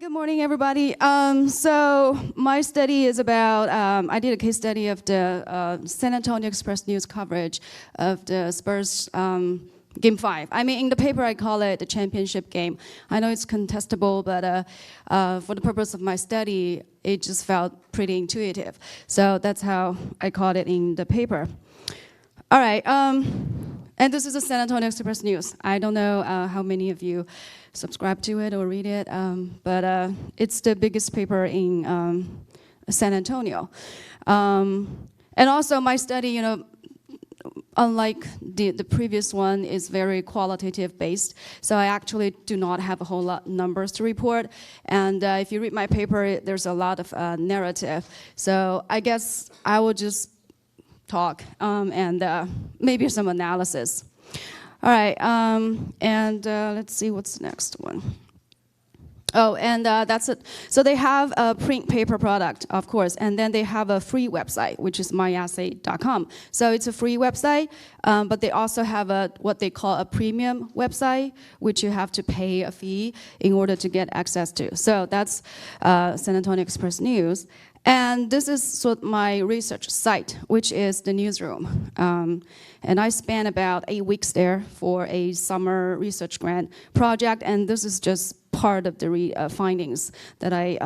Good morning, everybody. So my study is about, I did a case study of the San Antonio Express news coverage of the Spurs Game 5. I mean, in the paper, I call it the championship game. I know it's contestable, but for the purpose of my study, it just felt pretty intuitive. So that's how I called it in the paper. All right, and this is the San Antonio Express News. I don't know how many of you subscribe to it or read it, but it's the biggest paper in San Antonio. And also my study, you know, unlike the previous one, is very qualitative based. So I actually do not have a whole lot of numbers to report. And if you read my paper, there's a lot of narrative. So I guess I will just talk and maybe some analysis. All right, and let's see what's the next one. Oh, and that's it. So they have a print paper product, of course, and then they have a free website, which is myassay.com. So it's a free website, but they also have what they call a premium website, which you have to pay a fee in order to get access to. So that's San Antonio Express News. And this is sort of my research site, which is the newsroom. And I spent about 8 weeks there for a summer research grant project, and this is just part of the findings that I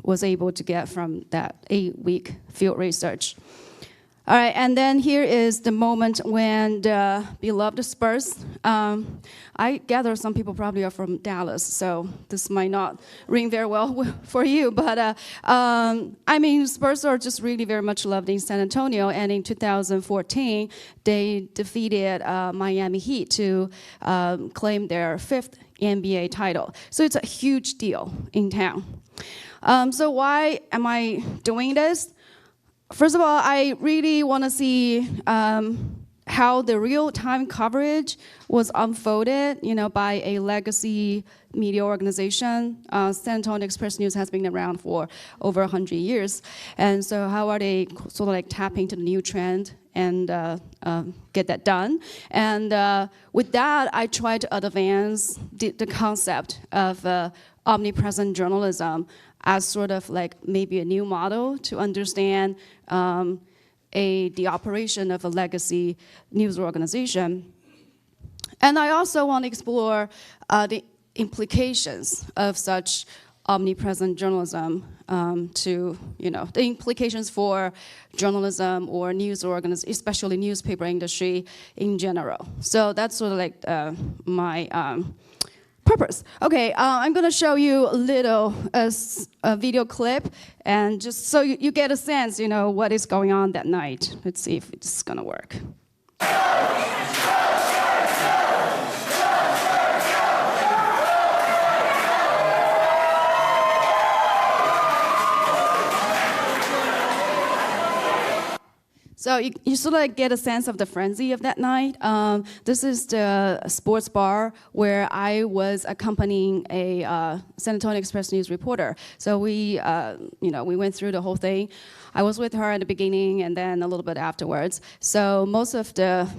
was able to get from that 8-week field research. All right, and then here is the moment when the beloved Spurs, I gather some people probably are from Dallas, so this might not ring very well for you, but I mean, Spurs are just really very much loved in San Antonio, and in 2014, they defeated Miami Heat to claim their 5th NBA title. So it's a huge deal in town. So why am I doing this? First of all, I really want to see how the real-time coverage was unfolded, you know, by a legacy media organization. San Antonio Express News has been around for over 100 years, and so how are they sort of like tapping to the new trend and get that done? And with that, I try to advance the concept of omnipresent journalism as sort of like maybe a new model to understand the operation of a legacy news organization. And I also want to explore the implications of such omnipresent journalism to, you know, the implications for journalism or news organization, especially newspaper industry in general. So that's sort of like my purpose. Okay, I'm gonna show you a little a video clip, and just so you get a sense, you know, what is going on that night. Let's see if it's gonna work. So you sort of like get a sense of the frenzy of that night. This is the sports bar where I was accompanying a San Antonio Express News reporter. So we, you know, we went through the whole thing. I was with her at the beginning and then a little bit afterwards. So most of the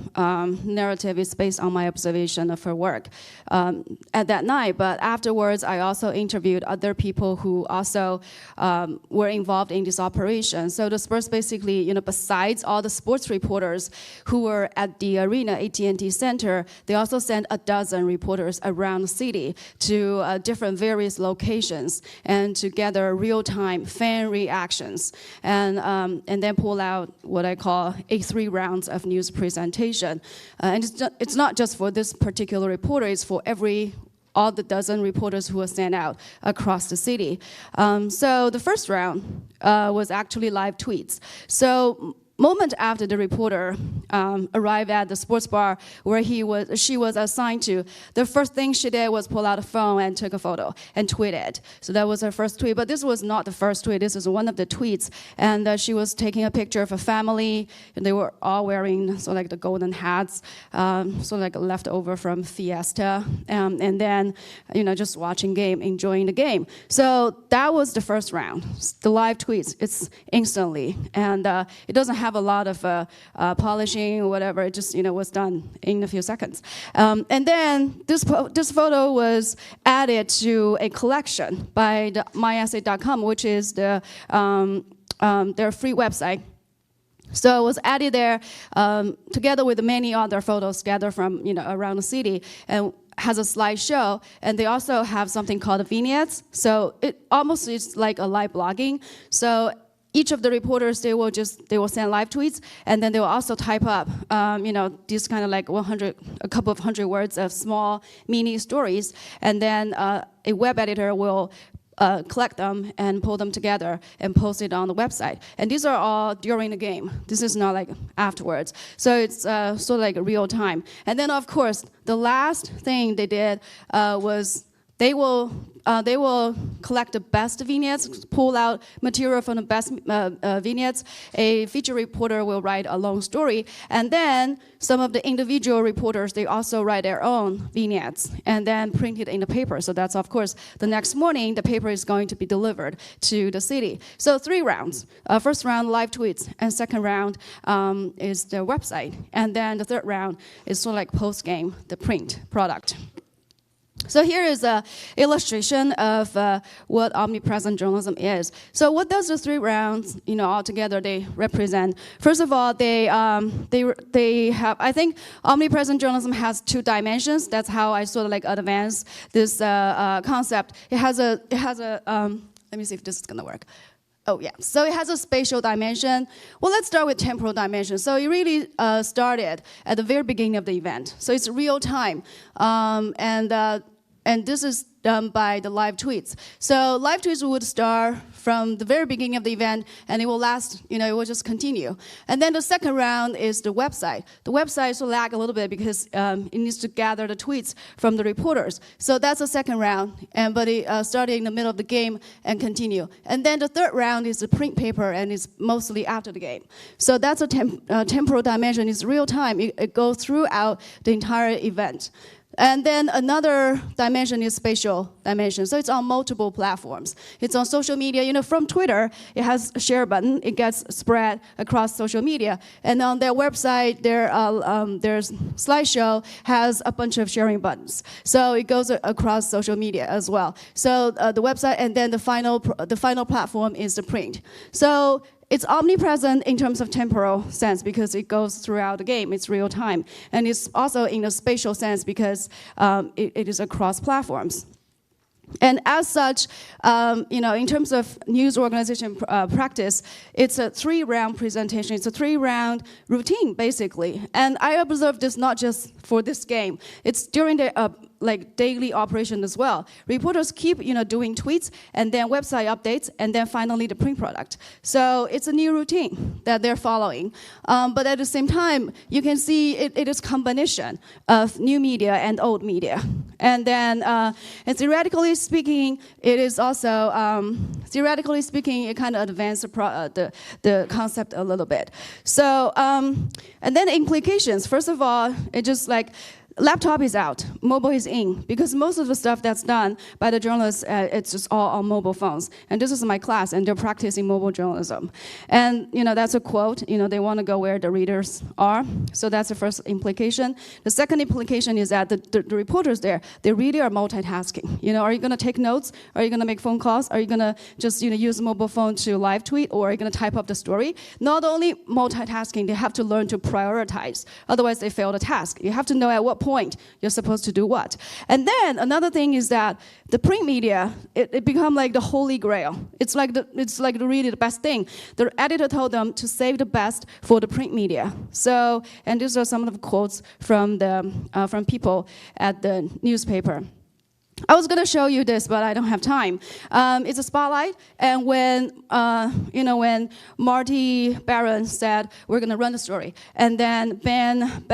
narrative is based on my observation of her work at that night. But afterwards, I also interviewed other people who also were involved in this operation. So the Spurs basically, you know, besides all the sports reporters who were at the arena, AT&T Center, they also sent a dozen reporters around the city to different various locations and to gather real-time fan reactions and then pull out what I call 3 rounds of news presentation. And it's not just for this particular reporter, it's for all the dozen reporters who were sent out across the city. So the first round was actually live tweets. So moment after the reporter arrived at the sports bar where she was assigned to, the first thing she did was pull out a phone and took a photo and tweet it. So that was her first tweet, but this was not the first tweet. This was one of the tweets, and she was taking a picture of a family, and they were all wearing sort of like the golden hats, sort of like leftover from Fiesta, and then, you know, just watching game, enjoying the game. So that was the first round. The live tweets, it's instantly, and it doesn't have a lot of polishing or whatever. It just was done in a few seconds. And then this photo was added to a collection by the myessay.com, which is their free website. So it was added there together with many other photos gathered from around the city, and has a slideshow. And they also have something called vignettes. So it almost is like a live blogging. So each of the reporters, they will send live tweets, and then they will also type up these kind of like a couple of hundred words of small mini stories, and then a web editor will collect them and pull them together and post it on the website. And these are all during the game. This is not like afterwards. So it's sort of like real time. And then of course, the last thing they did was they will collect the best vignettes, pull out material from the best vignettes. A feature reporter will write a long story, and then some of the individual reporters, they also write their own vignettes and then print it in the paper. So that's, of course, the next morning, the paper is going to be delivered to the city. So 3 rounds. First round, live tweets, and second round is the website. And then the third round is sort of like post-game, the print product. So here is an illustration of what omnipresent journalism is. So what does the 3 rounds, all together, they represent? First of all, they have, I think omnipresent journalism has 2 dimensions. That's how I sort of like advance this concept. It has a let me see if this is gonna work. Oh yeah, so it has a spatial dimension. Well, let's start with temporal dimension. So it really started at the very beginning of the event. So it's real time, and this is done by the live tweets. So live tweets would start from the very beginning of the event, and it will last, it will just continue. And then the second round is the website. The website will lag a little bit because it needs to gather the tweets from the reporters. So that's the second round, but it started in the middle of the game and continue. And then the third round is the print paper, and it's mostly after the game. So that's a temporal dimension. It's real time. It goes throughout the entire event. And then another dimension is spatial dimension. So it's on multiple platforms. It's on social media. From Twitter, it has a share button. It gets spread across social media. And on their website, their slideshow has a bunch of sharing buttons. So it goes across social media as well. So the website, and then the final platform is the print. So it's omnipresent in terms of temporal sense because it goes throughout the game. It's real time. And it's also in a spatial sense because it is across platforms. And as such, in terms of news organization practice, it's a 3-round presentation. It's a 3-round routine, basically. And I observed this not just for this game. It's during the daily operation as well. Reporters keep doing tweets, and then website updates, and then finally the print product. So it's a new routine that they're following. But at the same time, you can see it is combination of new media and old media. And then theoretically speaking, it is also it kind of advanced the concept a little bit. So and then implications. First of all, it just like laptop is out, mobile is in, because most of the stuff that's done by the journalists, it's just all on mobile phones. And this is my class, and they're practicing mobile journalism. And that's a quote. They want to go where the readers are. So that's the first implication. The second implication is that the reporters there, they really are multitasking. Are you going to take notes? Are you going to make phone calls? Are you going to just use a mobile phone to live tweet, or are you going to type up the story? Not only multitasking, they have to learn to prioritize. Otherwise, they fail the task. You have to know at what point you're supposed to do what. And then another thing is that the print media, it become like the holy grail. It's like really the best thing. The editor told them to save the best for the print media. So, and these are some of the quotes from people at the newspaper. I was going to show you this, but I don't have time. It's a spotlight, and when Marty Barron said we're going to run the story, and then Ben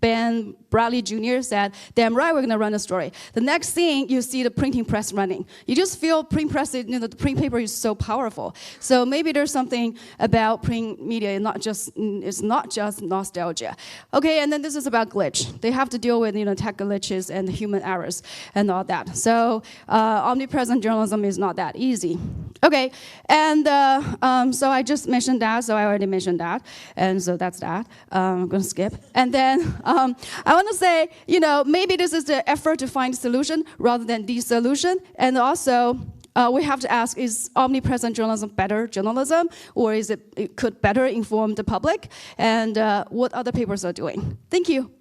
Ben Bradley Jr. said, damn right, we're going to run a story. The next thing, you see the printing press running. You just feel print press, the print paper is so powerful. So maybe there's something about print media, it's not just nostalgia. Okay, and then this is about glitch. They have to deal with tech glitches and human errors and all that. So omnipresent journalism is not that easy. Okay, and so I just mentioned that, so I already mentioned that, and so that's that. I'm going to skip. And then I want to say, maybe this is the effort to find a solution rather than the solution, and also we have to ask, is omnipresent journalism better journalism, or it could better inform the public, and what other papers are doing? Thank you.